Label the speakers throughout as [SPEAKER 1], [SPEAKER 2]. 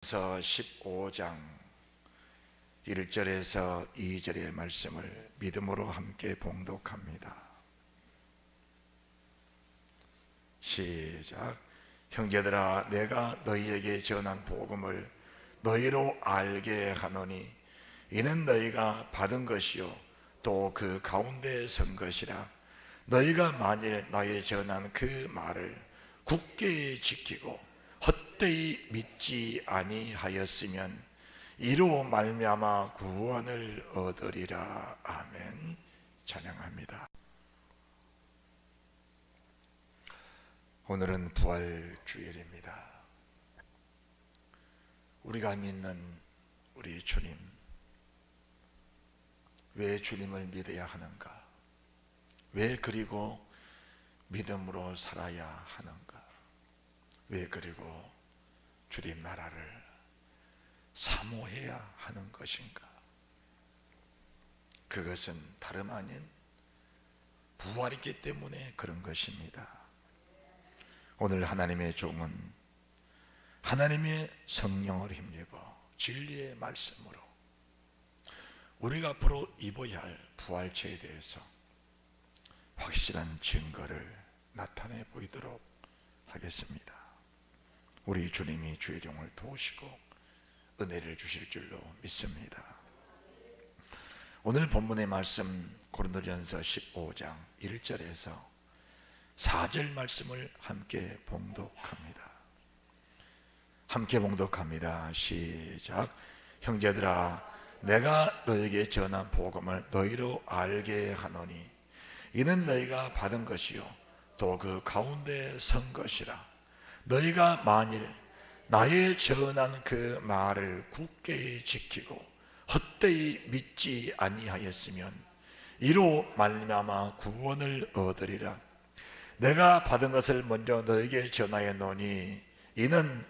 [SPEAKER 1] 그래서 15장 1절에서 2절의 말씀을 믿음으로 함께 봉독합니다. 시작. 형제들아, 내가 너희에게 전한 복음을 너희로 알게 하노니 이는 너희가 받은 것이요 또 그 가운데 선 것이라. 너희가 만일 나의 전한 그 말을 굳게 지키고 헛되이 믿지 아니하였으면 이로 말미암아 구원을 얻으리라. 아멘. 찬양합니다. 오늘은 부활주일입니다. 우리가 믿는 우리 주님, 왜 주님을 믿어야 하는가? 왜 그리고 믿음으로 살아야 하는가? 왜 그리고 주님 나라를 사모해야 하는 것인가? 그것은 다름 아닌 부활이기 때문에 그런 것입니다. 오늘 하나님의 종은 하나님의 성령을 힘입어 진리의 말씀으로 우리가 앞으로 입어야 할 부활체에 대해서 확실한 증거를 나타내 보이도록 하겠습니다. 우리 주님이 주의 종을 도우시고 은혜를 주실 줄로 믿습니다. 오늘 본문의 말씀 고린도전서 15장 1절에서 4절 말씀을 함께 봉독합니다. 함께 봉독합니다. 시작. 형제들아, 내가 너에게 전한 복음을 너희로 알게 하노니 이는 너희가 받은 것이요 또 그 가운데 선 것이라. 너희가 만일 나의 전한 그 말을 굳게 지키고 헛되이 믿지 아니하였으면 이로 말미암아 구원을 얻으리라. 내가 받은 것을 먼저 너에게 전하였노니 이는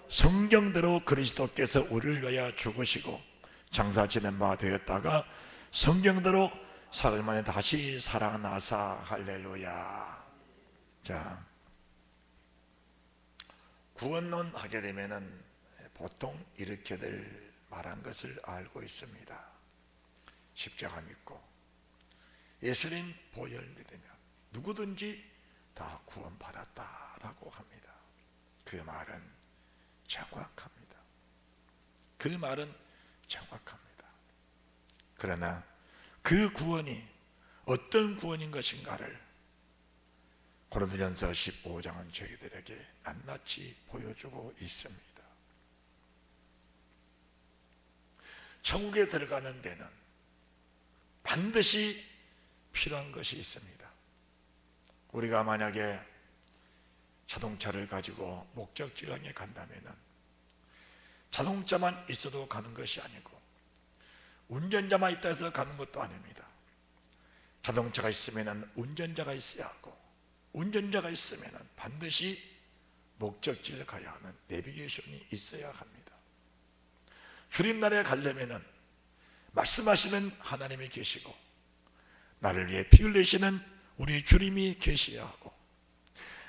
[SPEAKER 1] 성경대로 그리스도께서 우리를 위하여 죽으시고 장사 지낸 바 되었다가 성경대로 사흘 만에 다시 살아나사. 할렐루야. 자, 구원론 하게 되면은 보통 이렇게들 말한 것을 알고 있습니다. 십자가 믿고 예수님 보혈 믿으면 누구든지 다 구원받았다라고 합니다. 그 말은 정확합니다. 그 말은 정확합니다. 그러나 그 구원이 어떤 구원인 것인가를 고린도전서 15장은 저희들에게 낱낱이 보여주고 있습니다. 천국에 들어가는 데는 반드시 필요한 것이 있습니다. 우리가 만약에 자동차를 가지고 목적지를 향해 간다면 자동차만 있어도 가는 것이 아니고 운전자만 있다 해서 가는 것도 아닙니다. 자동차가 있으면 운전자가 있어야 하고 운전자가 있으면 반드시 목적지를 가야 하는 내비게이션이 있어야 합니다. 주님 나라에 가려면 말씀하시는 하나님이 계시고 나를 위해 피 흘리시는 우리 주님이 계셔야 하고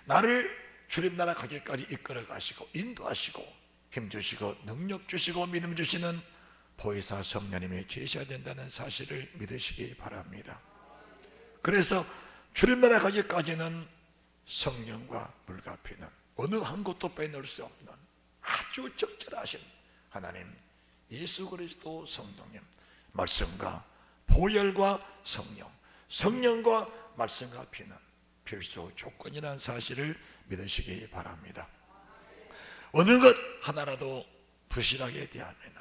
[SPEAKER 1] 나를 주님 나라 가기까지 이끌어 가시고 인도하시고 힘주시고 능력 주시고 믿음 주시는 보혜사 성령님이 계셔야 된다는 사실을 믿으시기 바랍니다. 그래서 주님 나라 가기까지는 성령과 물과 피는 어느 한 곳도 빼놓을 수 없는 아주 적절하신 하나님 예수 그리스도 성령님, 말씀과 보혈과 성령, 성령과 말씀과 피는 필수 조건이라는 사실을 믿으시기 바랍니다. 어느 것 하나라도 부실하게 대하면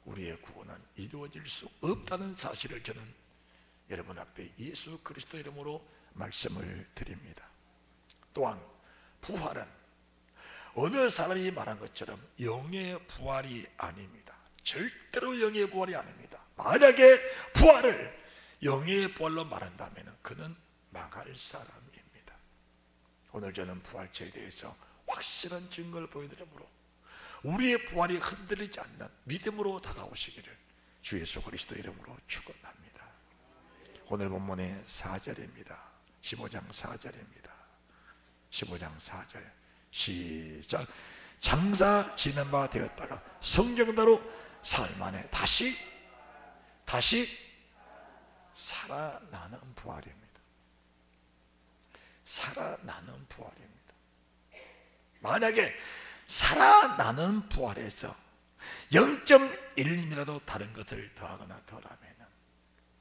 [SPEAKER 1] 우리의 구원은 이루어질 수 없다는 사실을 저는 여러분 앞에 예수 그리스도 이름으로 말씀을 드립니다. 또한 부활은 어느 사람이 말한 것처럼 영의 부활이 아닙니다. 절대로 영의 부활이 아닙니다. 만약에 부활을 영의 부활로 말한다면 그는 망할 사람입니다. 오늘 저는 부활체에 대해서 확실한 증거를 보여드리므로 우리의 부활이 흔들리지 않는 믿음으로 다가오시기를 주 예수 그리스도 이름으로 축원합니다. 오늘 본문의 4절입니다. 15장 4절입니다. 15장 4절 시작. 장사 지는 바 되었다가 성령대로 사흘 만에 다시 살아나는 부활입니다. 살아나는 부활입니다. 만약에 살아나는 부활에서 0.1mm라도 다른 것을 더하거나 덜하면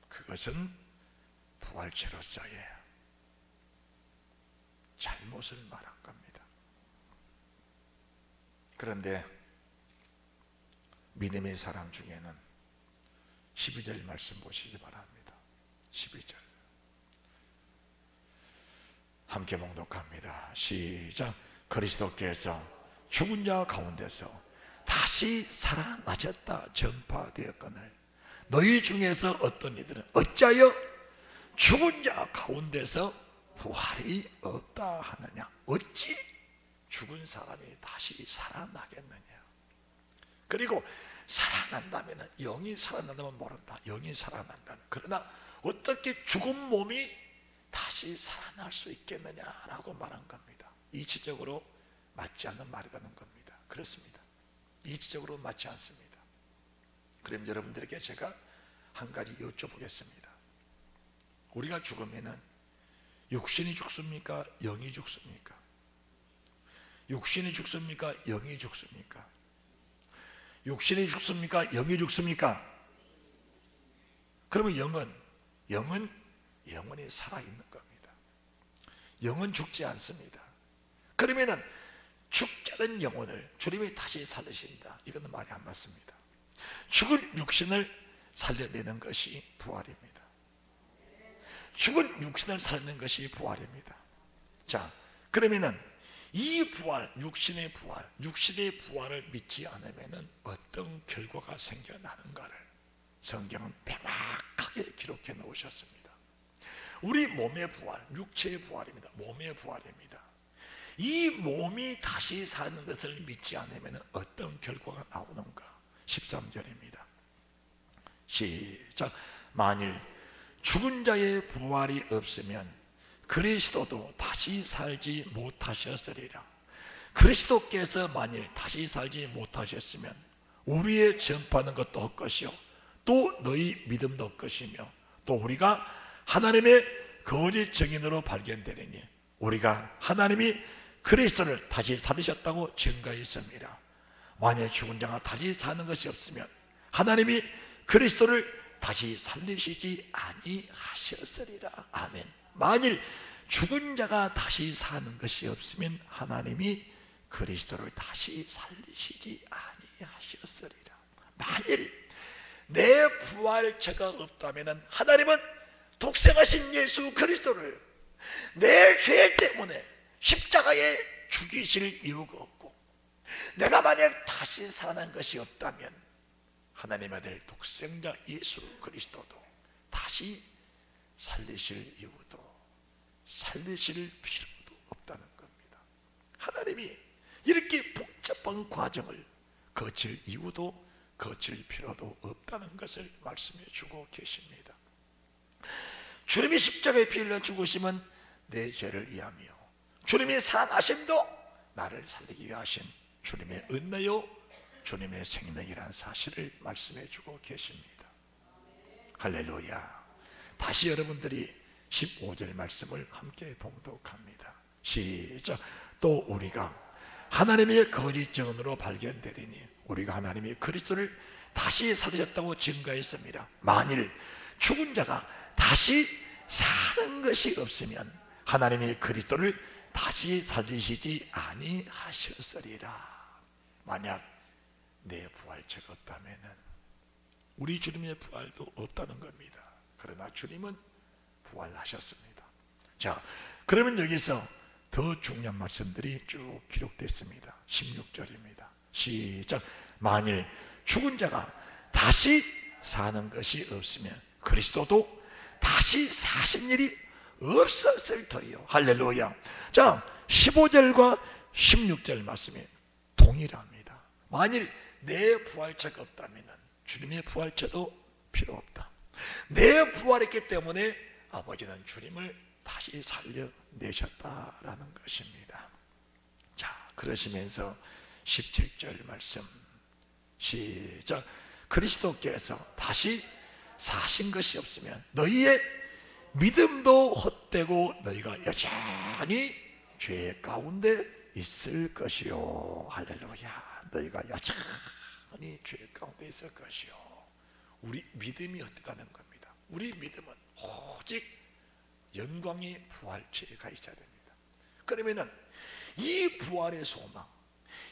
[SPEAKER 1] 그것은 부활체로서의 잘못을 말한 겁니다. 그런데 믿음의 사람 중에는 12절 말씀 보시기 바랍니다. 12절 함께 봉독합니다. 시작. 그리스도께서 죽은 자 가운데서 다시 살아나셨다 전파되었거늘 너희 중에서 어떤 이들은 어찌하여 죽은 자 가운데서 부활이 없다 하느냐. 어찌 죽은 사람이 다시 살아나겠느냐. 그리고 살아난다면 영이 살아난다면 모른다. 영이 살아난다면. 그러나 어떻게 죽은 몸이 다시 살아날 수 있겠느냐라고 말한 겁니다. 이치적으로 맞지 않는 말이라는 겁니다. 그렇습니다. 이치적으로 맞지 않습니다. 그럼 여러분들에게 제가 한 가지 여쭤보겠습니다. 우리가 죽으면은 육신이 죽습니까? 영이 죽습니까? 육신이 죽습니까? 영이 죽습니까? 육신이 죽습니까? 영이 죽습니까? 그러면 영은 영원히 살아있는 겁니다. 영은 죽지 않습니다. 그러면은 죽지 않은 영혼을 주님이 다시 살리신다. 이건 말이 안 맞습니다. 죽은 육신을 살려내는 것이 부활입니다. 죽은 육신을 살리는 것이 부활입니다. 자, 그러면은 이 부활, 육신의 부활을 믿지 않으면 어떤 결과가 생겨나는가를 성경은 명확하게 기록해 놓으셨습니다. 우리 몸의 부활, 육체의 부활입니다. 몸의 부활입니다. 이 몸이 다시 사는 것을 믿지 않으면 어떤 결과가 나오는가? 13절입니다. 시작. 만일 죽은 자의 부활이 없으면 그리스도도 다시 살지 못하셨으리라. 그리스도께서 만일 다시 살지 못하셨으면 우리의 전파하는 것도 헛것이요 또 너희 믿음도 헛것이며 또 우리가 하나님의 거짓 증인으로 발견되리니 우리가 하나님이 그리스도를 다시 살리셨다고 증거했습니다. 만일 죽은 자가 다시 사는 것이 없으면 하나님이 그리스도를 다시 살리시지 아니하셨으리라. 아멘. 만일 죽은 자가 다시 사는 것이 없으면 하나님이 그리스도를 다시 살리시지 아니하셨으리라. 만일 내 부활체가 없다면 하나님은 독생하신 예수 그리스도를 내 죄 때문에 십자가에 죽이실 이유가 없고 내가 만약 다시 살아난 것이 없다면 하나님의 아들 독생자 예수 그리스도도 다시 살리실 이유도 살리실 필요도 없다는 겁니다. 하나님이 이렇게 복잡한 과정을 거칠 이유도 거칠 필요도 없다는 것을 말씀해 주고 계십니다. 주님이 십자가에 피 흘려 죽으심은 내 죄를 위하며 주님이 살아나심도 나를 살리기 위하신 주님의 은혜요 주님의 생명이라는 사실을 말씀해 주고 계십니다. 할렐루야. 다시 여러분들이 15절 말씀을 함께 봉독합니다. 시작. 또 우리가 하나님의 거짓 증언으로 발견되리니 우리가 하나님이 그리스도를 다시 살리셨다고 증거했습니다. 만일 죽은 자가 다시 사는 것이 없으면 하나님이 그리스도를 다시 살리시지 아니하셨으리라. 만약 내 부활체가 없다면 우리 주님의 부활도 없다는 겁니다. 그러나 주님은 부활하셨습니다. 자, 그러면 여기서 더 중요한 말씀들이 쭉 기록됐습니다. 16절입니다. 시작. 만일 죽은 자가 다시 사는 것이 없으면 그리스도도 다시 사신 일이 없었을 터이요. 할렐루야. 자, 15절과 16절 말씀이 동일합니다. 만일 내 부활체가 없다면 주님의 부활체도 필요 없다. 내 부활했기 때문에 아버지는 주님을 다시 살려내셨다라는 것입니다. 자, 그러시면서 17절 말씀 시작. 그리스도께서 다시 사신 것이 없으면 너희의 믿음도 헛되고 너희가 여전히 죄 가운데 있을 것이요. 할렐루야. 너희가 여전히 죄 가운데 있을 것이요. 우리 믿음이 헛되다는 겁니다. 우리 믿음은 오직 영광의 부활체에 가 있어야 됩니다. 그러면은 이 부활의 소망,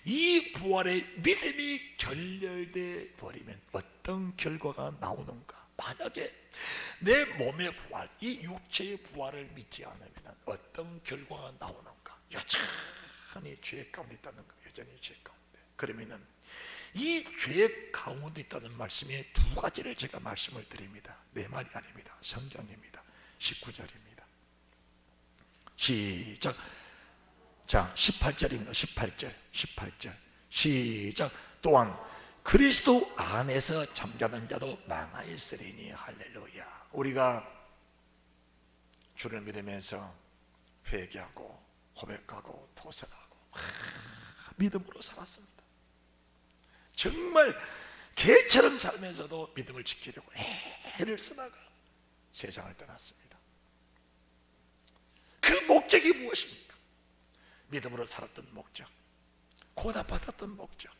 [SPEAKER 1] 이 부활의 믿음이 결렬돼 버리면 어떤 결과가 나오는가? 만약에 내 몸의 부활, 이 육체의 부활을 믿지 않으면 어떤 결과가 나오는가? 여전히 죄 가운데 있다는 거예요. 여전히 죄 가운데. 그러면은 이 죄 가운데 있다는 말씀에 두 가지를 제가 말씀을 드립니다. 내 말이 아닙니다. 성경입니다. 19절입니다. 시작. 자, 18절입니다. 18절 시작. 또한 그리스도 안에서 잠자는 자도 망하였으리니. 할렐루야. 우리가 주를 믿으면서 회개하고 고백하고 도전하고 믿음으로 살았습니다. 정말 개처럼 살면서도 믿음을 지키려고 애를 쓰다가 세상을 떠났습니다. 그 목적이 무엇입니까? 믿음으로 살았던 목적, 고난받았던 목적,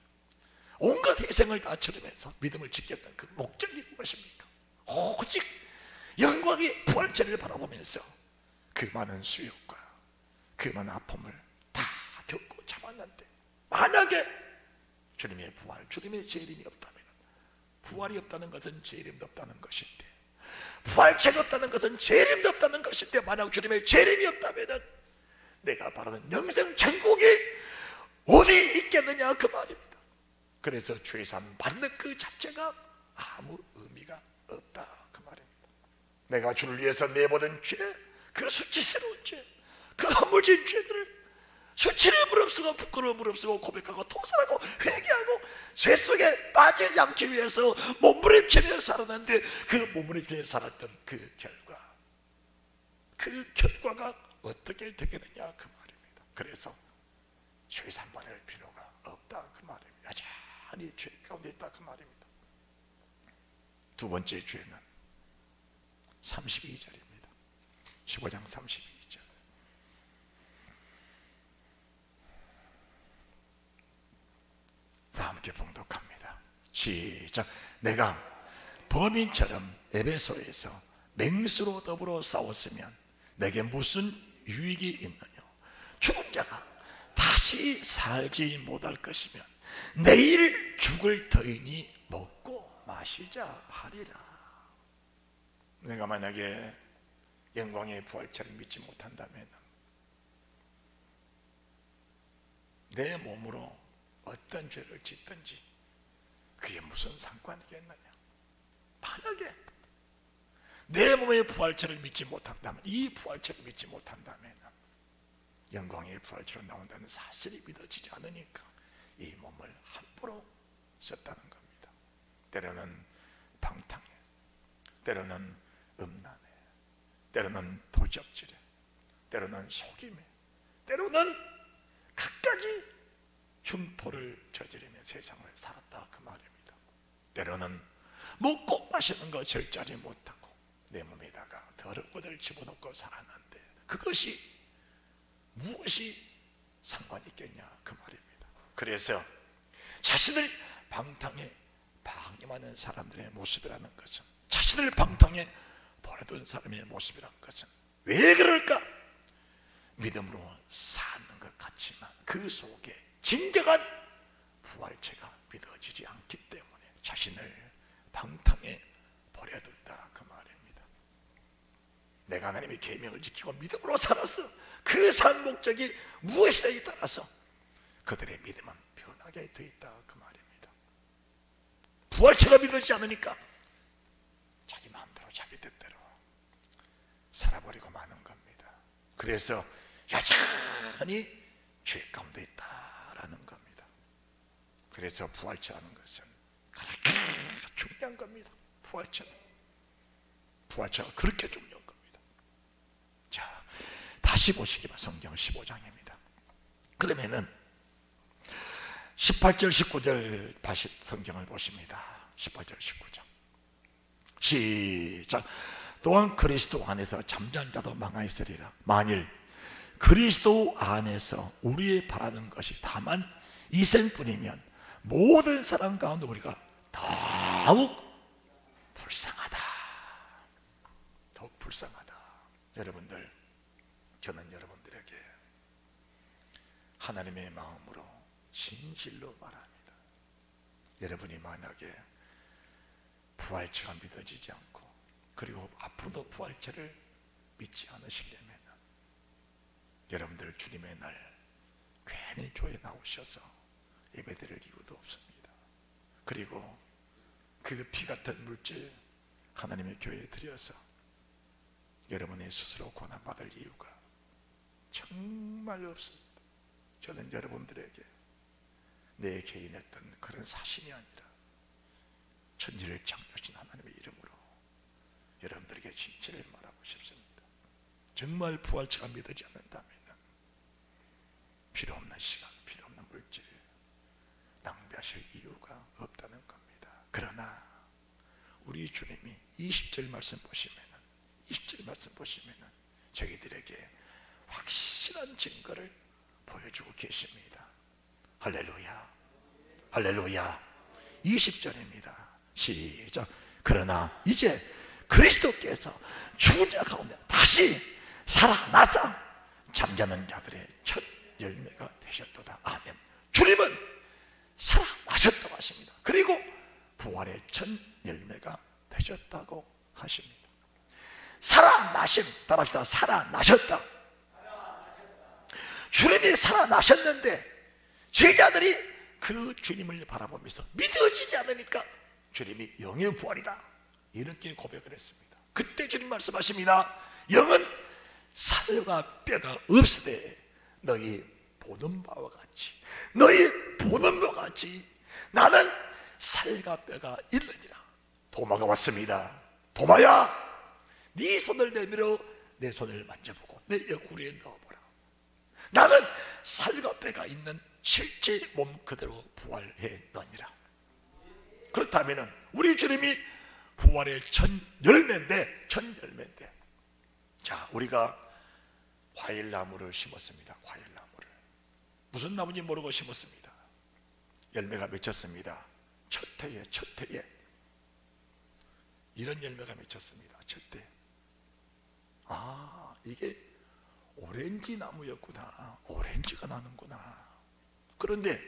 [SPEAKER 1] 온갖 희생을 다 치르면서 믿음을 지켰던 그 목적이 무엇입니까? 오직 영광의 부활체를 바라보면서 그 많은 수욕과 그 많은 아픔을 다 겪고 참았는데, 만약에 주님의 부활, 주님의 재림이 없다면, 부활이 없다는 것은 재림도 없다는 것인데, 부활체가 없다는 것은 재림도 없다는 것인데, 만약 주님의 재림이 없다면 내가 바라는 영생 천국이 어디 있겠느냐 그 말입니다. 그래서 죄산 받는 그 자체가 아무 의미가 없다 그 말입니다. 내가 주를 위해서 내보낸 죄, 그 수치스러운 죄, 그 허물진 죄들을 수치를 무릅쓰고 부끄러움을 무릅쓰고 고백하고 토설하고 회개하고 죄 속에 빠지지 않기 위해서 몸부림치며 살았는데, 그 몸부림치며 살았던 그 결과가 어떻게 되겠느냐 그 말입니다. 그래서 죄 산받을 필요가 없다 그 말입니다. 여전히 죄 가운데 있다 그 말입니다. 두 번째 죄는 32절입니다. 15장 32절. 다 함께 봉독합니다. 시작. 내가 범인처럼 에베소에서 맹수로 더불어 싸웠으면 내게 무슨 유익이 있느냐? 죽은 자가 다시 살지 못할 것이면 내일 죽을 터이니 먹고 마시자 하리라. 내가 만약에 영광의 부활체를 믿지 못한다면 내 몸으로 어떤 죄를 짓든지 그게 무슨 상관이겠느냐? 만약에 내 몸의 부활체를 믿지 못한다면, 이 부활체를 믿지 못한다면 영광의 부활체로 나온다는 사실이 믿어지지 않으니까 이 몸을 함부로 썼다는 겁니다. 때로는 방탕에, 때로는 음란에, 때로는 도적질에, 때로는 속임에, 때로는 갖가지 흉포를 저지르며 세상을 살았다 그 말입니다. 때로는 먹고 마시는 거 절제하지 못하고 내 몸에다가 더러운 것을 집어넣고 살았는데 그것이 무엇이 상관이 있겠냐 그 말입니다. 그래서 자신을 방탕에 방임하는 사람들의 모습이라는 것은, 자신을 방탕에 버려둔 사람의 모습이라는 것은 왜 그럴까? 믿음으로 사는 것 같지만 그 속에 진정한 부활체가 믿어지지 않기 때문에 자신을 방탕에 버려둔다 그 말입니다. 내가 하나님의 계명을 지키고 믿음으로 살았어. 그 산 목적이 무엇이냐에 따라서 그들의 믿음은 변하게 돼 있다 그 말입니다. 부활체가 믿어지지 않으니까 자기 마음대로 자기 뜻대로 살아버리고 마는 겁니다. 그래서 여전히 죄 가운데 있다라는 겁니다. 그래서 부활체라는 것은 그렇게 중요한 겁니다. 부활체가 그렇게 중요한 겁니다. 자, 다시 보시기 바랍니다. 성경 15장입니다. 그러면은 18절 19절 다시 성경을 보십니다. 18절 19절 시작. 또한 그리스도 안에서 잠자는 자도 망하였으리라. 만일 그리스도 안에서 우리의 바라는 것이 다만 이 생뿐이면 모든 사람 가운데 우리가 더욱 불쌍하다. 더욱 불쌍하다. 여러분들, 저는 여러분들에게 하나님의 마음으로 진실로 말합니다. 여러분이 만약에 부활체가 믿어지지 않고 그리고 앞으로도 부활체를 믿지 않으시려면 여러분들 주님의 날 괜히 교회 나오셔서 예배드릴 이유도 없습니다. 그리고 그 피 같은 물질 하나님의 교회에 드려서 여러분의 스스로 고난받을 이유가 정말 없습니다. 저는 여러분들에게 내 개인했던 그런 사심이 아니라 천지를 창조하신 하나님의 이름으로 여러분들에게 진실을 말하고 싶습니다. 정말 부활체가 믿어지지 않는다면 필요 없는 시간, 필요 없는 물질 낭비하실 이유가 없다는 겁니다. 그러나 우리 주님이 20절 말씀 보시면은 저희들에게 확실한 증거를 보여주고 계십니다. 할렐루야, 할렐루야. 20절입니다. 시작. 그러나 이제 그리스도께서 죽은 자 가운데 다시 살아나서 잠자는 자들의 첫 열매가 되셨도다. 아멘. 주님은 살아나셨다고 하십니다. 그리고 부활의 첫 열매가 되셨다고 하십니다. 살아나심, 따라합시다. 살아나셨다. 주님이 살아나셨는데 제자들이 그 주님을 바라보면서 믿어지지 않으니까 주님이 영의 부활이다 이렇게 고백을 했습니다. 그때 주님 말씀하십니다. 영은 살과 뼈가 없으되 너희 보는 바와 같이 나는 살과 뼈가 있느니라. 도마가 왔습니다. 도마야, 네 손을 내밀어 내 손을 만져보고 내 옆구리에 넣어보라. 나는 살과 뼈가 있는 실제 몸 그대로 부활해 너니라. 그렇다면 우리 주님이 부활의 첫 열매인데 자, 우리가 과일나무를 심었습니다. 과일나무를 무슨 나무인지 모르고 심었습니다. 열매가 맺혔습니다. 첫 해에 이런 열매가 맺혔습니다. 첫 해. 아, 이게 오렌지 나무였구나. 오렌지가 나는구나. 그런데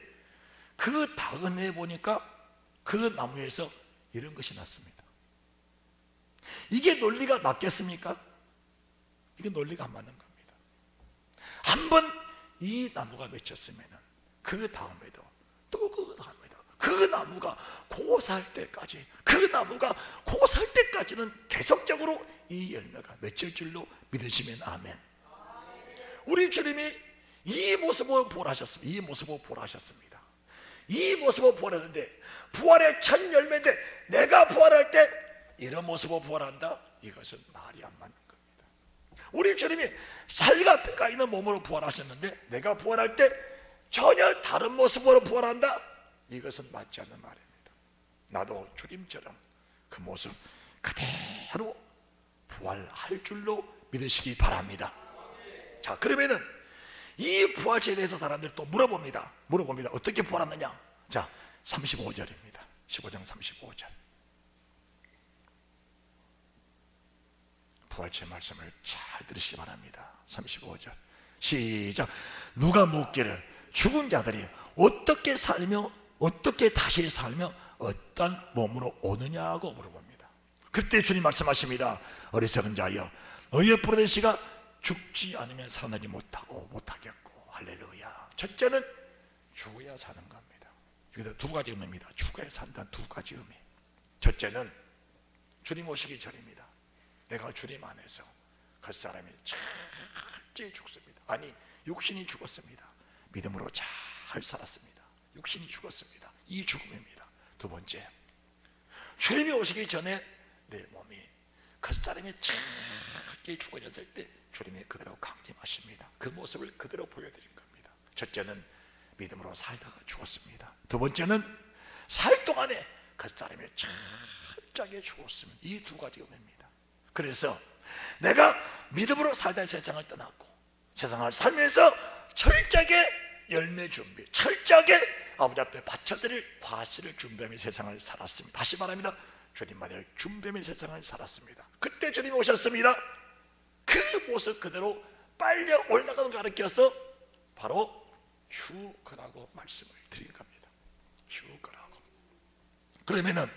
[SPEAKER 1] 그 다음 해 보니까 그 나무에서 이런 것이 났습니다. 이게 논리가 맞겠습니까? 이게 논리가 안 맞는 겁니다. 한번 이 나무가 맺혔으면 그 다음에도 또 그 다음에도 그 나무가 고살 때까지 는 계속적으로 이 열매가 맺힐 줄로 믿으시면 아멘. 우리 주님이 이 모습으로 부활하셨습니다. 이 모습으로 부활했는데 부활의 첫 열매인데 내가 부활할 때 이런 모습으로 부활한다? 이것은 말이 안 맞는 겁니다. 우리 주님이 살과 뼈가 있는 몸으로 부활하셨는데 내가 부활할 때 전혀 다른 모습으로 부활한다? 이것은 맞지 않는 말입니다. 나도 주님처럼 그 모습 그대로 부활할 줄로 믿으시기 바랍니다. 자, 그러면은 이 부활체에 대해서 사람들이 또 물어봅니다. 어떻게 부활하느냐? 자, 35절입니다. 15장 35절. 부활체 말씀을 잘 들으시기 바랍니다. 35절 시작. 누가 묻기를 죽은 자들이 어떻게 살며 어떻게 다시 살며 어떤 몸으로 오느냐고 물어봅니다. 그때 주님 말씀하십니다. 어리석은 자여, 너희의 부르던 씨가 죽지 않으면 살아나지 못하겠고. 할렐루야. 첫째는 죽어야 사는 겁니다. 여기서 두 가지 의미입니다. 죽어야 산다는 두 가지 의미. 첫째는 주님 오시기 전입니다. 내가 주님 안에서 그 사람이 철저히 죽습니다. 아니, 육신이 죽었습니다. 믿음으로 잘 살았습니다. 육신이 죽었습니다. 이 죽음입니다. 두 번째, 주님이 오시기 전에 내 몸이 그 사람이 철저히 죽어졌을 때 주님이 그대로 강림하십니다. 그 모습을 그대로 보여드린 겁니다. 첫째는 믿음으로 살다가 죽었습니다. 두 번째는 살 동안에 그 사람이 철저하게 죽었습니다. 이 두 가지 의미입니다. 그래서 내가 믿음으로 살다 세상을 떠났고 세상을 살면서 철저하게 열매 준비, 철저하게 아버지 앞에 바쳐드릴 과실을 준비하며 세상을 살았습니다. 다시 말합니다. 주님만을 준비하며 세상을 살았습니다. 그때 주님이 오셨습니다. 그 모습 그대로 빨려 올라가는 거 가르쳐서 바로 휴거라고 말씀을 드린 겁니다. 휴거라고. 그러면은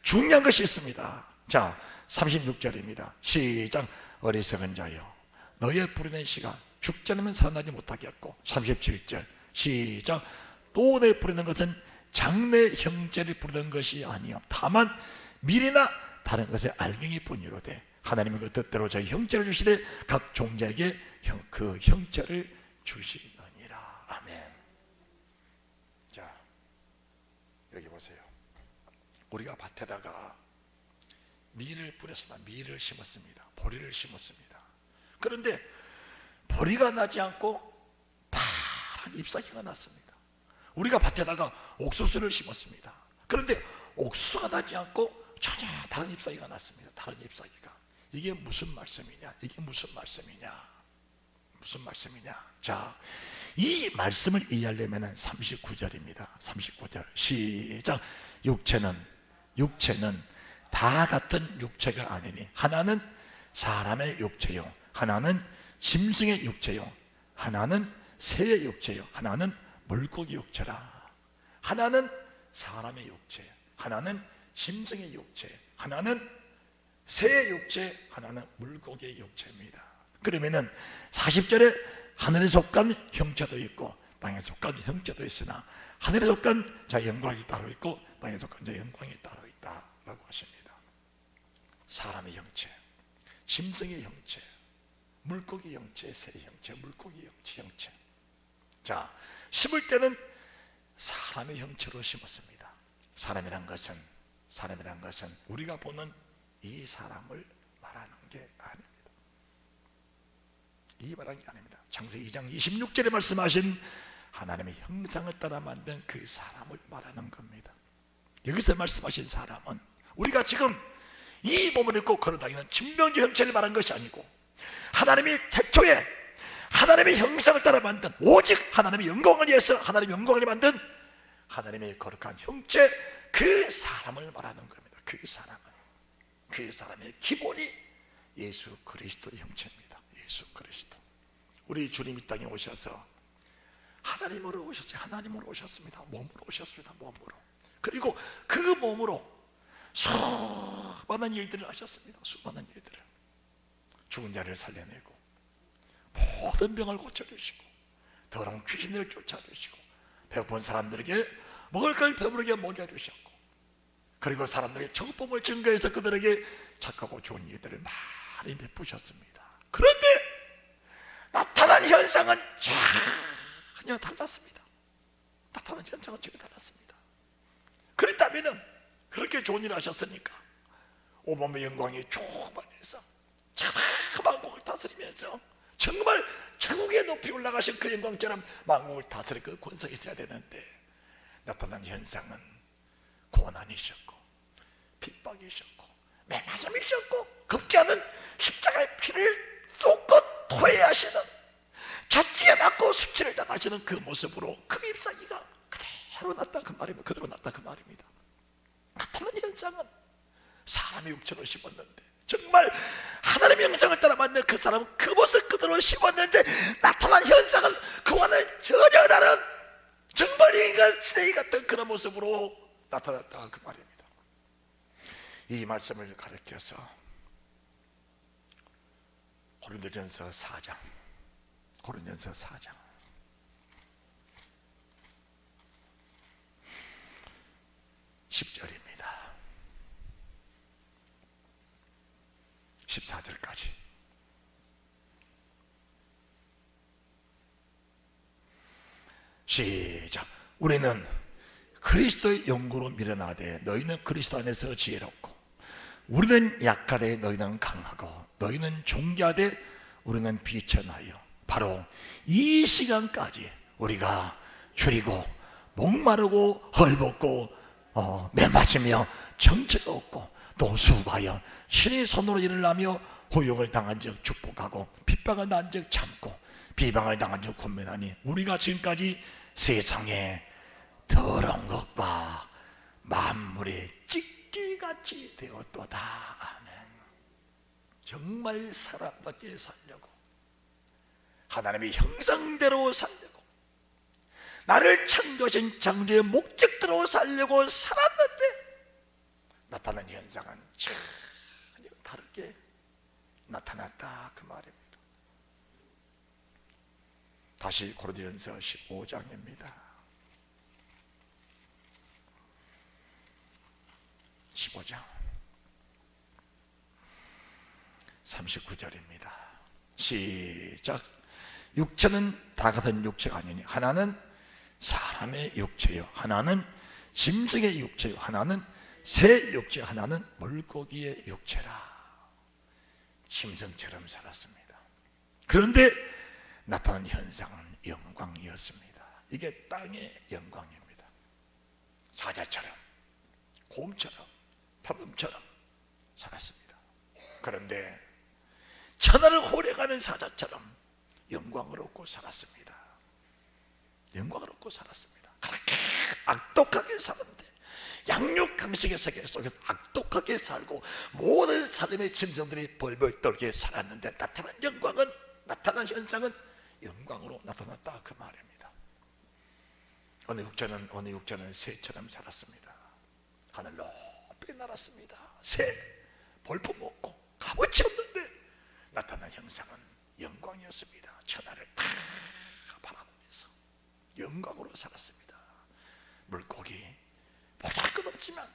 [SPEAKER 1] 중요한 것이 있습니다. 자, 36절입니다. 시작. 어리석은 자여, 너의 부르는 시간 죽지 않으면 살아나지 못하겠고. 37절 시작. 또 내 부르는 것은 장래 형제를 부르는 것이 아니요 다만 미래나 다른 것의 알갱이 뿐이로되 하나님은 그 뜻대로 저희 형제를 주시되 각 종자에게 그 형제를 주시느니라. 아멘. 자, 여기 보세요. 우리가 밭에다가 밀을 뿌렸습니다. 밀을 심었습니다. 보리를 심었습니다. 그런데 보리가 나지 않고 파란 잎사귀가 났습니다. 우리가 밭에다가 옥수수를 심었습니다. 그런데 옥수수가 나지 않고 전혀 다른 잎사귀가 났습니다. 다른 잎사귀가. 이게 무슨 말씀이냐? 이게 무슨 말씀이냐? 무슨 말씀이냐? 자, 이 말씀을 이해하려면 39절입니다. 39절 시작. 육체는 다 같은 육체가 아니니 하나는 사람의 육체요, 하나는 짐승의 육체요, 하나는 새의 육체요, 하나는 물고기 육체라. 하나는 사람의 육체, 하나는 짐승의 육체, 하나는 새의 육체, 하나는 물고기의 육체입니다. 그러면은 40절에 하늘에 속한 형체도 있고 땅에 속한 형체도 있으나 하늘에 속한 자 영광이 따로 있고 땅에 속한 자 영광이 따로 있다라고 하십니다. 사람의 형체, 짐승의 형체, 물고기 형체, 새의 형체, 물고기 형체. 자, 심을 때는 사람의 형체로 심었습니다. 사람이란 것은 우리가 보는 이 사람을 말하는 게 아닙니다. 이 말하는 게 아닙니다. 창세기 2장 26절에 말씀하신 하나님의 형상을 따라 만든 그 사람을 말하는 겁니다. 여기서 말씀하신 사람은 우리가 지금 이 몸을 입고 걸어다니는 진명의 형체를 말한 것이 아니고 하나님이 태초에 하나님의 형상을 따라 만든 오직 하나님의 영광을 위해서 하나님의 영광을 만든 하나님의 거룩한 형체 그 사람을 말하는 겁니다. 그 사람의 기본이 예수 그리스도의 형체입니다. 예수 그리스도. 우리 주님 이 땅에 오셔서 하나님으로 오셨어요. 하나님으로 오셨습니다. 몸으로 오셨습니다. 몸으로. 그리고 그 몸으로 수많은 일들을 하셨습니다. 수많은 일들을. 죽은 자를 살려내고 모든 병을 고쳐주시고 더러운 귀신을 쫓아주시고 배고픈 사람들에게 먹을 걸 배부르게 먹여주셨고 그리고 사람들에게 정복을 증거해서 그들에게 착하고 좋은 일들을 많이 베푸셨습니다. 그런데 나타난 현상은 전혀 달랐습니다. 나타난 현상은 전혀 달랐습니다. 그렇다면 그렇게 좋은 일을 하셨으니까 온몸의 영광이 충만해서 만국을 다스리면서 정말 천국에 높이 올라가신 그 영광처럼 만국을 다스릴 그 권세가 있어야 되는데 나타난 현상은 고난이셨고 핍박이셨고 매맞음이셨고 급지 않은 십자가의 피를 쏟고 토해하시는 자치에 맞고 수치를 당하시는 그 모습으로 그 잎사귀가 그대로 났다 그 말입니다. 그대로 났다 그 말입니다. 나타난 현상은 사람의 육체로 심었는데 정말 하나님의 형상을 따라 만든 그 사람은 그 모습 그대로 심었는데 나타난 현상은 그와는 전혀 다른 정말 인간 쓰레기 같은 그런 모습으로 나타났다 그 말입니다. 이 말씀을 가르쳐서 고린도전서 4장 10절입니다. 14절까지 시작. 우리는 그리스도의 영구로 밀어나되 너희는 그리스도 안에서 지혜롭고 우리는 약하되 너희는 강하고 너희는 존귀하되 우리는 비천하여 바로 이 시간까지 우리가 줄이고 목마르고 헐벗고 매맞으며 정체가 없고 또 수고하여 신의 손으로 일을 하며 호용을 당한 적 축복하고 핍박을 당한 적 참고 비방을 당한 적 권면하니 우리가 지금까지 세상에 더러운 것과 만물의 찢기같이 되었도다. 아멘. 정말 사람답게 살려고, 하나님의 형상대로 살려고, 나를 창조하신 창조의 목적대로 살려고 살았는데 나타난 현상은 전혀 다르게 나타났다, 그 말입니다. 다시 고린도전서 15장입니다. 15장 39절입니다. 시작. 육체는 다 같은 육체가 아니니 하나는 사람의 육체요, 하나는 짐승의 육체요, 하나는 새 육체, 하나는 물고기의 육체라. 짐승처럼 살았습니다. 그런데 나타난 현상은 영광이었습니다. 이게 땅의 영광입니다. 사자처럼, 곰처럼, 파범처럼 살았습니다. 그런데 천하를 호령하는 사자처럼 영광을 얻고 살았습니다. 영광을 얻고 살았습니다. 그렇게 악독하게 사는데, 양육강식의 세계 속에서 악독하게 살고 모든 사람의 짐승들이 벌벌 떨게 살았는데 나타난 영광은, 나타난 현상은 영광으로 나타났다, 그 말입니다. 어느 육체는 새처럼 살았습니다. 하늘 높이 날았습니다. 새, 볼품 없고 값어치 없는데 나타난 형상은 영광이었습니다. 천하를 다 바라보면서 영광으로 살았습니다. 물고기 보잘것없지만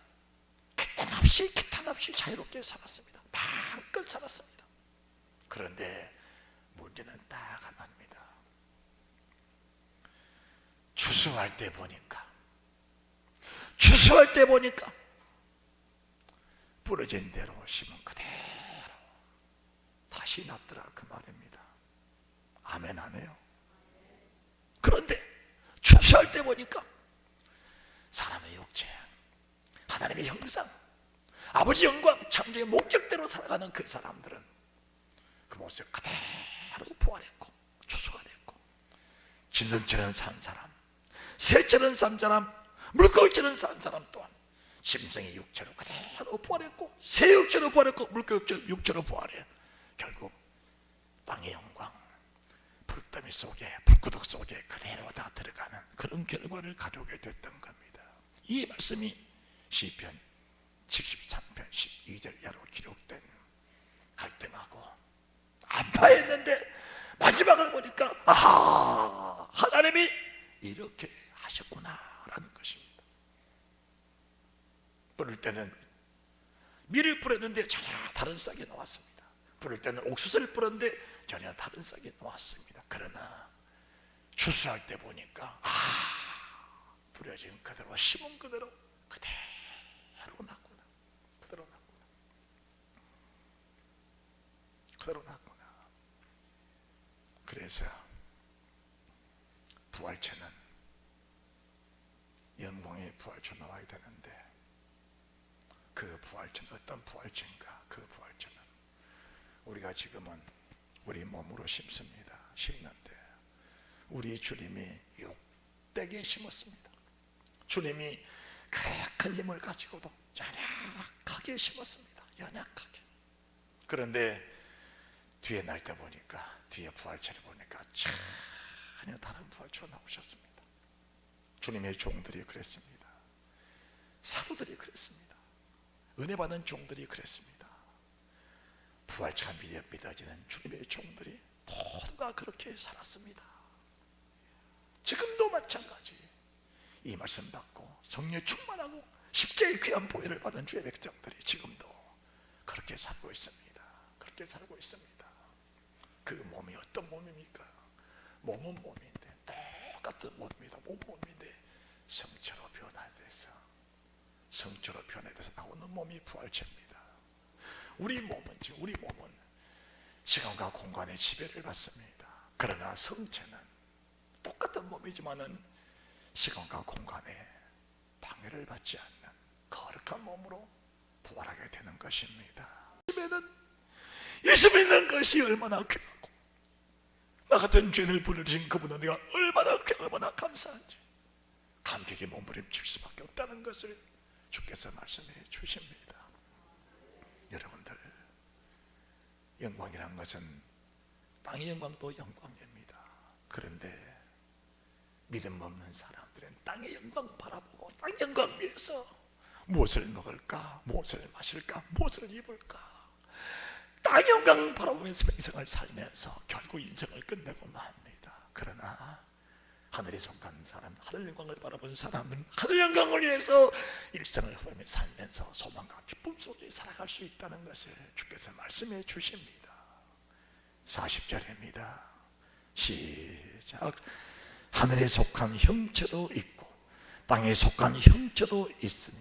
[SPEAKER 1] 기탄 없이 자유롭게 살았습니다. 마음껏 살았습니다. 그런데 문제는 딱 하나입니다. 추수할 때 보니까 부러진 대로 심은 그대로 다시 났더라, 그 말입니다. 아멘 하네요. 그런데 추수할 때 보니까 사람의 육체, 하나님의 형상, 아버지 영광, 창조의 목적대로 살아가는 그 사람들은 그 모습 그대로 부활했고 추수가 됐고, 짐승처럼 산 사람, 새처럼 산 사람, 물고기처럼 산 사람 또한 짐승의 육체로 그대로 부활했고, 새 육체로 부활했고, 물고기 육체로 부활해 결국 땅의 영광, 불더미 속에, 불구덩 속에 그대로 다 들어가는 그런 결과를 가져오게 됐던 겁니다. 이 말씀이 시편 73편 12절 이하로 기록된, 갈등하고 아파했는데 마지막을 보니까 하나님이 이렇게 하셨구나라는 것입니다. 뿌릴 때는 밀을 뿌렸는데 전혀 다른 싹이 나왔습니다. 뿌릴 때는 옥수수를 뿌렸는데 전혀 다른 싹이 나왔습니다. 그러나 추수할 때 보니까 뿌려진 그대로, 심은 그대로 났구나. 그대로 났구나. 그래서 부활체는 영광의 부활체 나와야 되는데, 그 부활체는 어떤 부활체인가? 그 부활체는 우리가 지금은 우리 몸으로 심습니다. 심는데 우리 주님이 육대기에 심었습니다. 주님이 큰 힘을 가지고도 연약하게 심었습니다. 연약하게. 그런데 뒤에 날 때 보니까, 뒤에 부활체를 보니까 전혀 다른 부활체가 나오셨습니다. 주님의 종들이 그랬습니다. 사도들이 그랬습니다. 은혜 받은 종들이 그랬습니다. 부활체가 믿어지는 주님의 종들이 모두가 그렇게 살았습니다. 지금도 마찬가지. 이 말씀 받고 성령에 충만하고 십자의 귀한 보혈을 받은 주의 백성들이 지금도 그렇게 살고 있습니다. 그렇게 살고 있습니다. 그 몸이 어떤 몸입니까? 몸은 몸인데, 똑같은 몸입니다. 몸인데 성체로 변화돼서 나오는 몸이 부활체입니다. 우리 몸은 시간과 공간의 지배를 받습니다. 그러나 성체는 똑같은 몸이지만은 시간과 공간에 방해를 받지 않는 거룩한 몸으로 부활하게 되는 것입니다. 예수 믿는 것이 얼마나 귀하고, 나 같은 죄인을 불러주신 그분은 내가 얼마나 귀하고 얼마나 감사한지 감격에 몸부림칠 수밖에 없다는 것을 주께서 말씀해 주십니다. 여러분들, 영광이란 것은 땅의 영광도 영광입니다. 그런데 믿음 없는 사람들은 땅의 영광 바라보고 땅의 영광 위해서 무엇을 먹을까, 무엇을 마실까, 무엇을 입을까, 땅의 영광 바라보면서 인생을 살면서 결국 인생을 끝내고 맙니다. 그러나 하늘에 속한 사람, 하늘 영광을 바라본 사람은 하늘 영광을 위해서 일생을 흐르며 살면서 소망과 기쁨 속에 살아갈 수 있다는 것을 주께서 말씀해 주십니다. 40절입니다. 시작. 하늘에 속한 형체도 있고 땅에 속한 형체도 있으니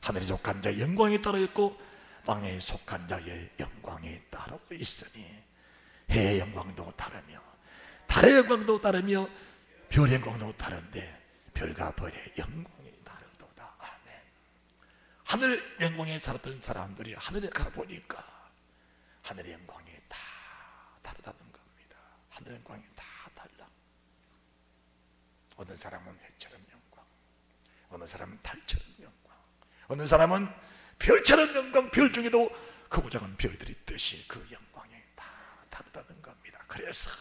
[SPEAKER 1] 하늘에 속한 자의 영광이 따로 있고 땅에 속한 자의 영광이 따로 있으니 해의 영광도 다르며 달의 영광도 다르며 별의 영광도 다른데 별과 별의 영광이 다르도다. 아멘. 하늘 영광에 살았던 사람들이 하늘에 가보니까 하늘의 영광이 다 다르다는 겁니다. 하늘 영광이 다 달라. 어느 사람은 해처럼 영광, 어느 사람은 달처럼 영광, 어느 사람은 별처럼 영광, 별 중에도 크고 작은 별들이 뜻이 그 영광이 다 다르다는 겁니다. 그래서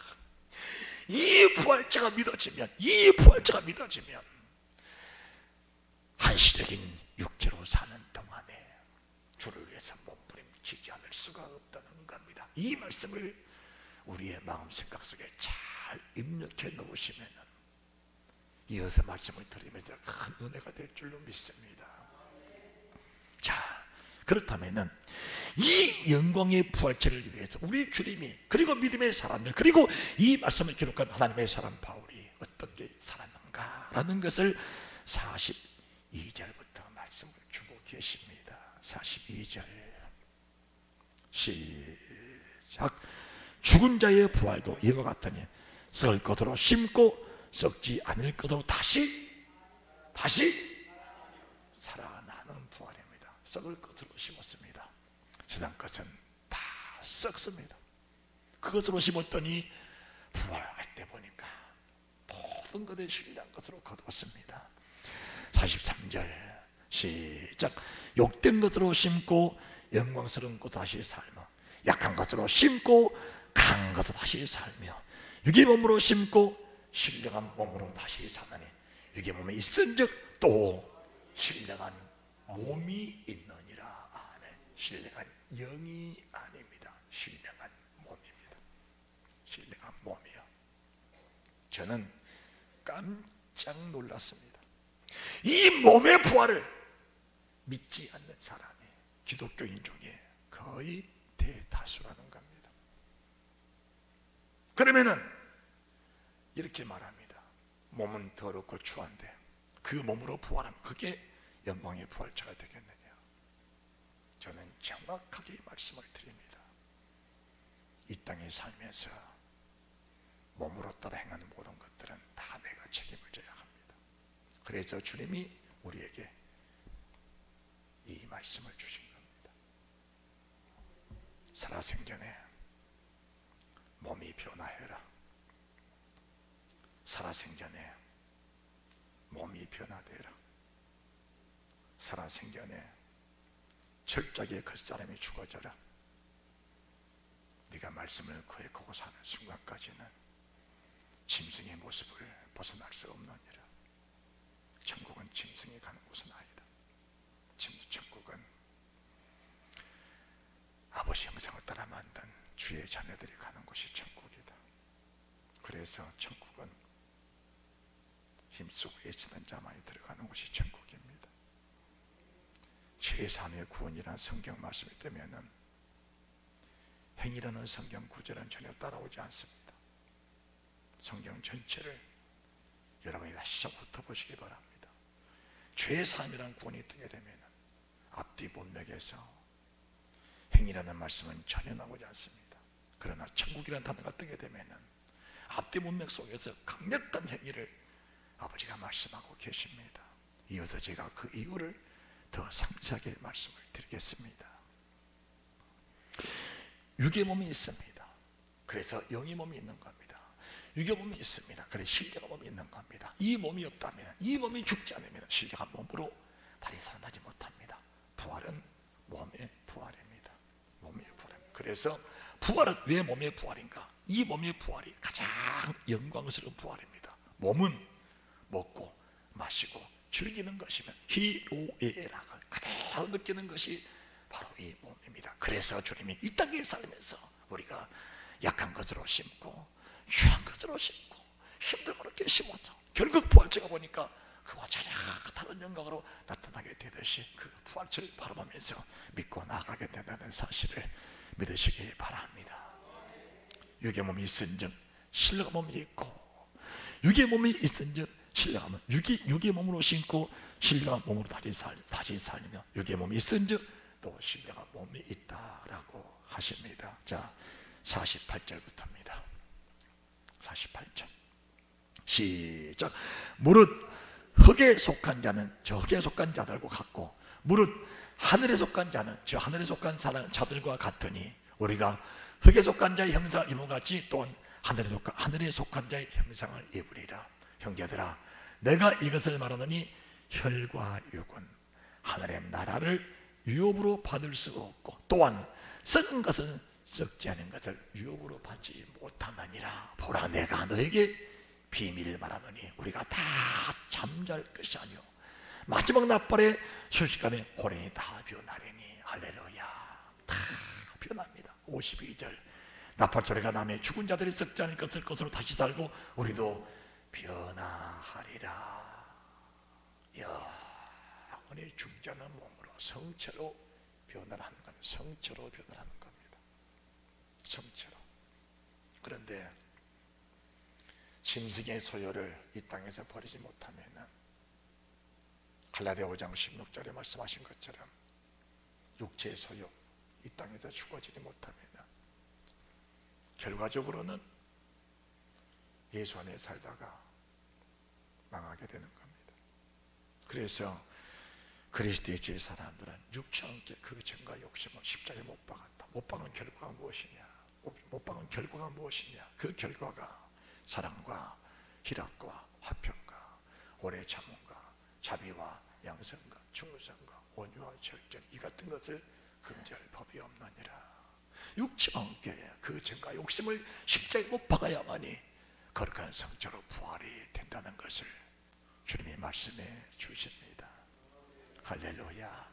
[SPEAKER 1] 이 부활체가 믿어지면 한시적인 육체로 사는 동안에 주를 위해서 몸부림치지 않을 수가 없다는 겁니다. 이 말씀을 우리의 마음 생각 속에 잘 입력해 놓으시면 이어서 말씀을 드리면서 큰 은혜가 될 줄로 믿습니다. 자, 그렇다면은 이 영광의 부활체를 위해서 우리 주님이, 그리고 믿음의 사람들, 그리고 이 말씀을 기록한 하나님의 사람 바울이 어떻게 살았는가라는 것을 42절부터 말씀을 주고 계십니다. 42절 시작. 죽은 자의 부활도 이와 같으니 썩을 것으로 심고 썩지 않을 것으로 다시 살아나는 부활입니다. 썩을 것으로 심었습니다. 세상 것은 다 썩습니다. 그것으로 심었더니 부활할 때 보니까 모든 것에 신뢰한 것으로 거두었습니다. 43절 시작. 욕된 것으로 심고 영광스러운 것으로 다시 살며 약한 것으로 심고 강한 것으로 다시 살며 육의 몸으로 심고 신령한 몸으로 다시 사나니 육의 몸에 있은즉 또 신령한 몸이 있느니라. 아멘. 신령한 영이 아닙니다. 신령한 몸입니다. 신령한 몸이요. 저는 깜짝 놀랐습니다. 이 몸의 부활을 믿지 않는 사람이 기독교인 중에 거의 대다수라는 겁니다. 그러면은 이렇게 말합니다. 몸은 더럽고 추한데 그 몸으로 부활하면 그게 영광의 부활체가 되겠느냐. 저는 정확하게 말씀을 드립니다. 이 땅에 살면서 몸으로 따라 행하는 모든 것들은 다 내가 책임을 져야 합니다. 그래서 주님이 우리에게 이 말씀을 주신 겁니다. 살아생전에 몸이 변화해라. 살아생전에 몸이 변화되라. 살아생전에 철저하게 그 사람이 죽어져라. 네가 말씀을 거역하고 사는 순간까지는 짐승의 모습을 벗어날 수 없느니라. 천국은 짐승이 가는 곳은 아니다. 천국은 아버지 형상을 따라 만든 주의 자녀들이 가는 곳이 천국이다. 그래서 천국은 힘쓰고 애쓰는 자만이 들어가는 곳이 천국입니다. 제3의 구원이라는 성경 말씀이 되면은 행이라는 성경 구절은 전혀 따라오지 않습니다. 성경 전체를 여러분이 다시 훑어보시기 바랍니다. 제3이라는 구원이 뜨게 되면은 앞뒤 문맥에서 행이라는 말씀은 전혀 나오지 않습니다. 그러나 천국이라는 단어가 뜨게 되면은 앞뒤 문맥 속에서 강력한 행위를 아버지가 말씀하고 계십니다. 이어서 제가 그 이유를 더 상세하게 말씀을 드리겠습니다. 육의 몸이 있습니다. 그래서 영의 몸이 있는 겁니다. 육의 몸이 있습니다. 그래서 신령한 몸이 있는 겁니다. 이 몸이 없다면, 이 몸이 죽지 않으면 신령한 몸으로 다시 살아나지 못합니다. 부활은 몸의 부활입니다. 몸의 부활입니다. 그래서 부활은 왜 몸의 부활인가? 이 몸의 부활이 가장 영광스러운 부활입니다. 몸은 먹고 마시고 즐기는 것이면 희로애락을 그대로 느끼는 것이 바로 이 몸입니다. 그래서 주님이 이 땅에 살면서 우리가 약한 것으로 심고 유한 것으로 심고 힘들고 그렇게 심어서 결국 부활체가 보니까 그와 전혀 다른 영광으로 나타나게 되듯이 그 부활체를 바라보면서 믿고 나아가게 된다는 사실을 믿으시기 바랍니다. 육의 몸이 있은즉 신령한 몸이 있고, 육의 몸이 있은즉 신령한 몸, 육의 몸으로 신고 신령한 몸으로 다시 살며 육의 몸이 있은즉 또 신령한 몸이 있다라고 하십니다. 자, 48절부터입니다. 48절 시작. 무릇 흙에 속한 자는 저 흙에 속한 자들과 같고, 무릇 하늘에 속한 자는 저 하늘에 속한 자들과 같으니 우리가 흙에 속한 자의 형상을 입은 같이 또한 하늘에 속한 자의 형상을 입으리라. 형제들아, 내가 이것을 말하노니 혈과 육은 하늘의 나라를 유업으로 받을 수 없고, 또한 썩은 것은 썩지 않은 것을 유업으로 받지 못하느니라. 보라, 내가 너에게 비밀을 말하노니 우리가 다 잠잘 것이 아니오 마지막 나팔에 순식간에 호련히 다 변하리니. 할렐루야. 다 변합니다. 52절 나팔 소리가 나며 죽은 자들이 썩지 않을 것으로 다시 살고 우리도 변화하리라. 영원히 죽지 않은 몸으로 성체로 변화하는 겁니다. 성체로 변화하는 겁니다. 성체로. 그런데 짐승의 소유를 이 땅에서 버리지 못하면 갈라디아 5장 16절에 말씀하신 것처럼 육체의 소유 이 땅에서 죽어지지 못하면 결과적으로는 예수 안에 살다가 망하게 되는 겁니다. 그래서 그리스도의 주의 사람들은 육체와 함께 그 정과 욕심을 십자가에 못 박았다. 못 박은 결과가 무엇이냐? 못 박은 결과가 무엇이냐? 그 결과가 사랑과 희락과 화평과 오래 참음과 자비와 양선과 충성과 온유와 절전, 이 같은 것을 금지할 법이 없느니라. 육체와 함께 그 정과 욕심을 십자가에 못 박아야만이 거룩한 성체로 부활이 된다는 것을 주님이 말씀해 주십니다. 할렐루야,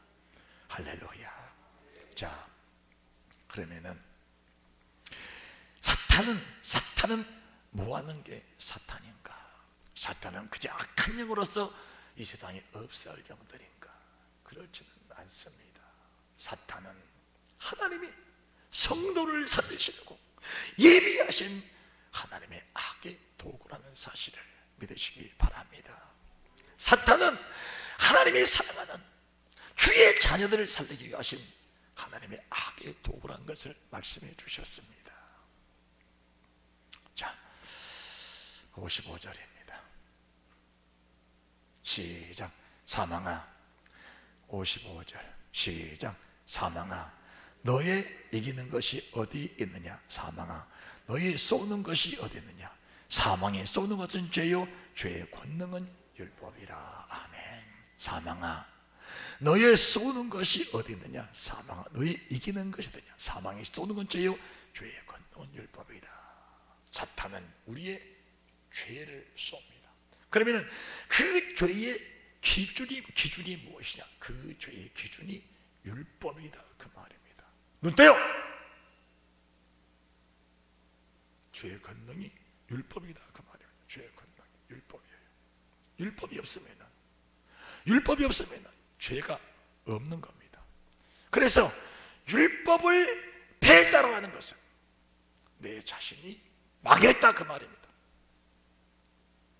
[SPEAKER 1] 할렐루야. 자, 그러면은 사탄은 뭐 하는 게 사탄인가? 사탄은 그저 악한 영으로서 이 세상에 없을 영들인가? 그렇지는 않습니다. 사탄은 하나님이 성도를 살리시려고 예비하신 하나님의 악의 도구라는 사실을 믿으시기 바랍니다. 사탄은 하나님이 사랑하는 주의 자녀들을 살리기 위해 하신 하나님의 악의 도구라는 것을 말씀해 주셨습니다. 자, 55절입니다. 시작. 사망아, 55절 시작. 사망아, 너의 이기는 것이 어디 있느냐? 사망아, 너의 쏘는 것이 어디 있느냐? 사망에 쏘는 것은 죄요, 죄의 권능은 율법이라. 아멘. 사망아, 너의 쏘는 것이 어디 있느냐? 사망아, 너의 이기는 것이 어디냐? 사망에 쏘는 건 죄요, 죄의 권능은 율법이다. 사탄은 우리의 죄를 쏩니다. 그러면 그 죄의 기준이 무엇이냐? 그 죄의 기준이 율법이다, 그 말입니다. 눈 떼요! 죄의 권능이 율법이다, 그 말입니다. 죄의 권능이 율법이에요. 율법이 없으면 죄가 없는 겁니다. 그래서 율법을 배따라가는 것은 내 자신이 망했다, 그 말입니다.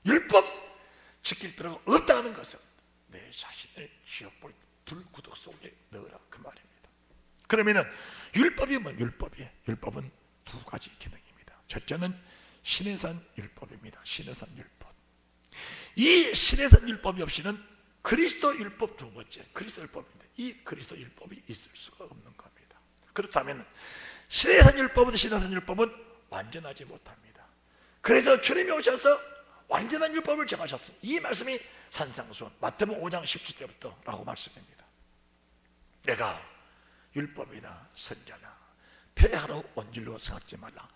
[SPEAKER 1] 율법 지킬 필요가 없다는 것은 내 자신을 지옥불 불구덩 속에 넣으라, 그 말입니다. 그러면은 율법이 뭐 율법이에요? 율법은 두 가지 기능입니다. 첫째는 신의 산 율법입니다. 신의 산 율법. 이 신해산 율법이 없이는 그리스도 율법 두 번째, 그리스도 율법인데 이 그리스도 율법이 있을 수가 없는 겁니다. 그렇다면 신해산 율법은 완전하지 못합니다. 그래서 주님이 오셔서 완전한 율법을 정하셨습니다. 이 말씀이 산상수훈 마태복음 5장 17절부터 라고 말씀입니다. 내가 율법이나 선자나 폐하러 온 줄로 생각지 말라.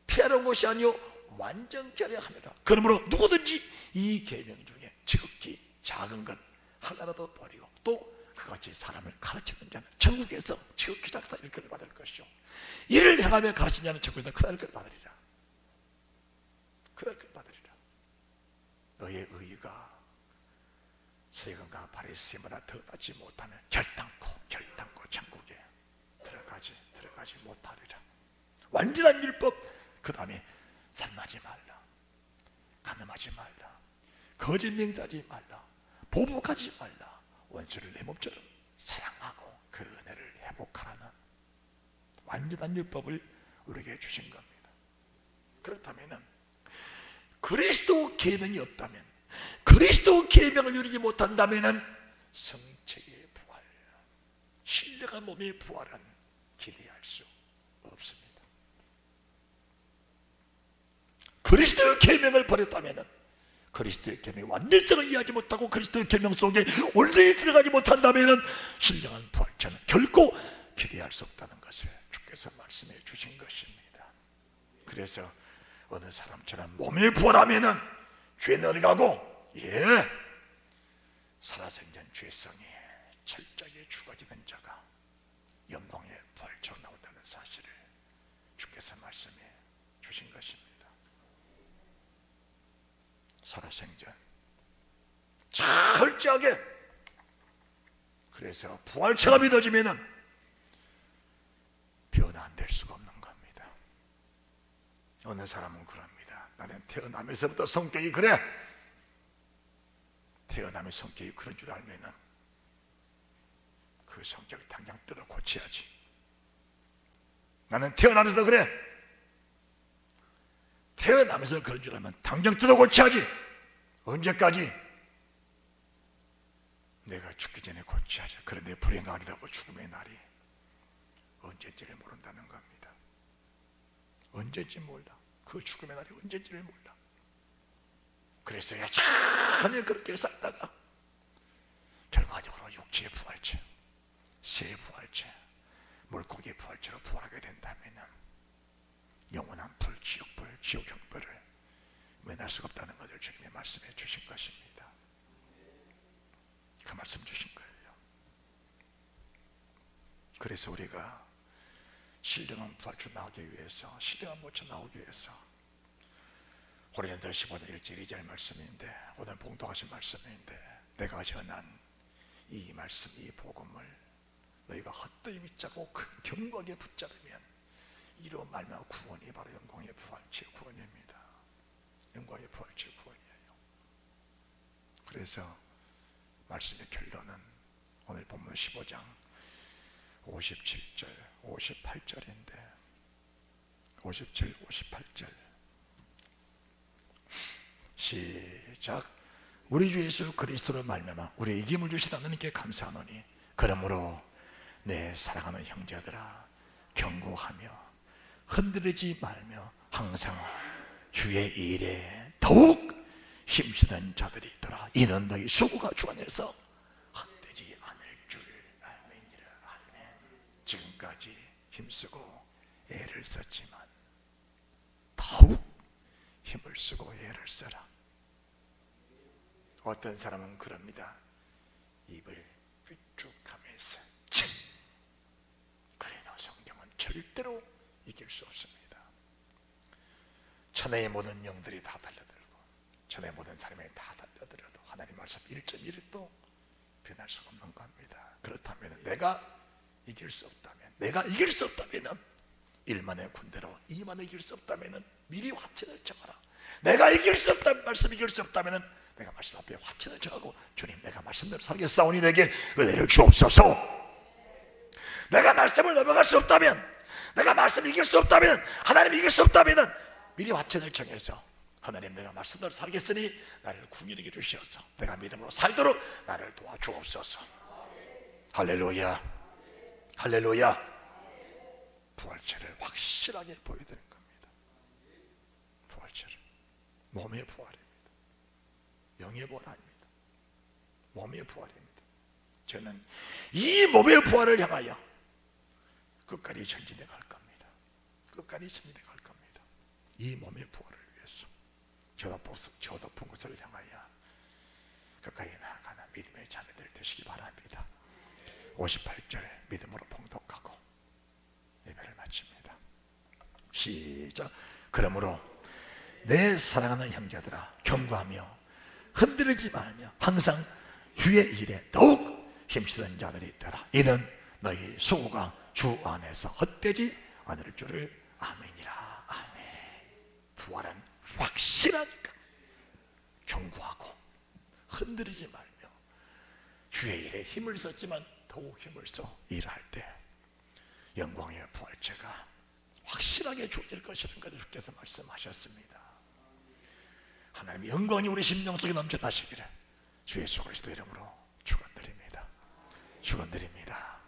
[SPEAKER 1] 폐하러 온 것이 아니요 완전케 하려 함이라. 그러므로 누구든지 이 계명 중에 지극히 작은 것 하나라도 버리고 또 그같이 사람을 가르치는 자는 천국에서 지극히 작다 일컬을 받을 것이요 이를 행하며 가르치는 자는 천국에서 크다 일컬을 받으리라. 크다 일컬을 받으리라. 너의 의가 세금과 바리새인보다 더 낫지 못하면 결단코 천국에 들어가지 못하리라. 완전한 율법, 그 다음에 살만하지 말라, 간음하지 말라, 거짓 맹세하지 말라, 보복하지 말라, 원수를 내 몸처럼 사랑하고 그 은혜를 회복하라는 완전한 율법을 우리에게 주신 겁니다. 그렇다면 그리스도 계명이 없다면, 그리스도 계명을 이루지 못한다면 성체의 부활, 신령한 몸의 부활은 기대할 수 없습니다. 그리스도의 계명을 버렸다면, 그리스도의 계명의 완전성을 이해하지 못하고 그리스도의 계명 속에 온전히 들어가지 못한다면 신령한 부활체는 결코 기대할 수 없다는 것을 주께서 말씀해 주신 것입니다. 그래서 어느 사람처럼 몸이 부활하면은 죄는 어디 가고, 살아생전 죄성이 철저하게 죽어지는 자가 영광의 부활체로 나온다는 사실을 주께서 말씀해 주신 것입니다. 살아생전 철저하게. 그래서 부활체가 믿어지면은 변화될 수가 없는 겁니다. 어느 사람은 그럽니다. 나는 태어나면서부터 성격이 그래. 태어나면 성격이 그런 줄 알면은 그 성격을 당장 뜯어 고쳐야지. 나는 태어나면서도 그래. 태어나면서 그런 줄 알면 당장 뜯어 고쳐야지. 언제까지? 내가 죽기 전에 고쳐야지. 그런데 불행하리라고 죽음의 날이 언제인지를 모른다는 겁니다. 언제인지 몰라. 그 죽음의 날이 언제인지를 몰라. 그래서 여전히 그렇게 살다가 결과적으로 육체의 부활체, 새 부활체, 물고기의 부활체로 부활하게 된다면 영원한 불, 지옥불, 지옥 형벌을 면할 수가 없다는 것을 주님이 말씀해 주신 것입니다. 그 말씀 주신 거예요. 그래서 우리가 신령한 부활체 나오기 위해서, 신령한 모처 나오기 위해서 고린도서 15장 1절 2절 말씀인데, 오늘 봉독하신 말씀인데, 내가 전한 이 말씀, 이 복음을 너희가 헛되이 믿자고 견고하게 붙잡으면 이로 말미암아 구원이 바로 영광의 부활체 구원입니다. 영광의 부활체 구원이에요. 그래서 말씀의 결론은 오늘 본문 15장 57절, 58절인데 57, 58절 시작. 우리 주 예수 그리스도로 말미암아 우리의 이김을 주신 하나님께 감사하노니 그러므로 내 사랑하는 형제들아 경고하며 흔들리지 말며 항상 주의 일에 더욱 힘쓰는 자들이 있더라. 이는 너희 수고가 주 안에서 헛되지 않을 줄 알매니라. 아멘. 지금까지 힘쓰고 애를 썼지만 더욱 힘을 쓰고 애를 써라. 어떤 사람은 그럽니다. 입을 삐죽하면서 그래도 성경은 절대로 이길 수 없습니다. 천하의 모든 영들이 다 달려들고 천하의 모든 사람이 다 달려들어도 하나님 말씀 1.1도 변할 수가 없는 겁니다. 그렇다면 내가 이길 수 없다면, 내가 이길 수 없다면 1만의 군대로 2만을 이길 수 없다면 미리 화친을 정하라. 내가 이길 수 없다면, 말씀 이길 수 없다면 내가 말씀 앞에 화친을 정하고 주님 내가 말씀대로 살겠사오니 내게 은혜를 주옵소서. 내가 말씀을 넘어갈 수 없다면, 내가 말씀 이길 수 없다면, 하나님 이길 수 없다면 미리 화친을 정해서 하나님, 내가 말씀대로 살겠으니 나를 궁일하게 주시옵소서. 내가 믿음으로 살도록 나를 도와주옵소서. 할렐루야. 할렐루야. 부활체를 확실하게 보여드리는 겁니다. 부활체를. 몸의 부활입니다. 영의 부활 아닙니다. 몸의 부활입니다. 저는 이 몸의 부활을 향하여 끝까지 전진해 갈 겁니다. 끝까지 전진해 갈 겁니다. 이 몸의 부활을 위해서 저 높은 곳을 향하여 끝까지 나아가는 믿음의 자녀들 되시기 바랍니다. 58절 믿음으로 봉독하고 예배를 마칩니다. 시작. 그러므로 내 사랑하는 형제들아, 경고하며 흔들리지 말며 항상 주의 일에 더욱 힘쓰는 자들이 있더라. 이는 너희 수고가 주 안에서 헛되지 않을 줄을 아멘이라. 아멘. 부활은 확실하니까 경고하고 흔들리지 말며 주의 일에 힘을 썼지만 더욱 힘을 써 일할 때 영광의 부활체가 확실하게 주어질 것이라는 것을 주께서 말씀하셨습니다. 하나님의 영광이 우리 심령 속에 넘쳐나시기를 주 예수 그리스도 이름으로 축원드립니다. 축원드립니다.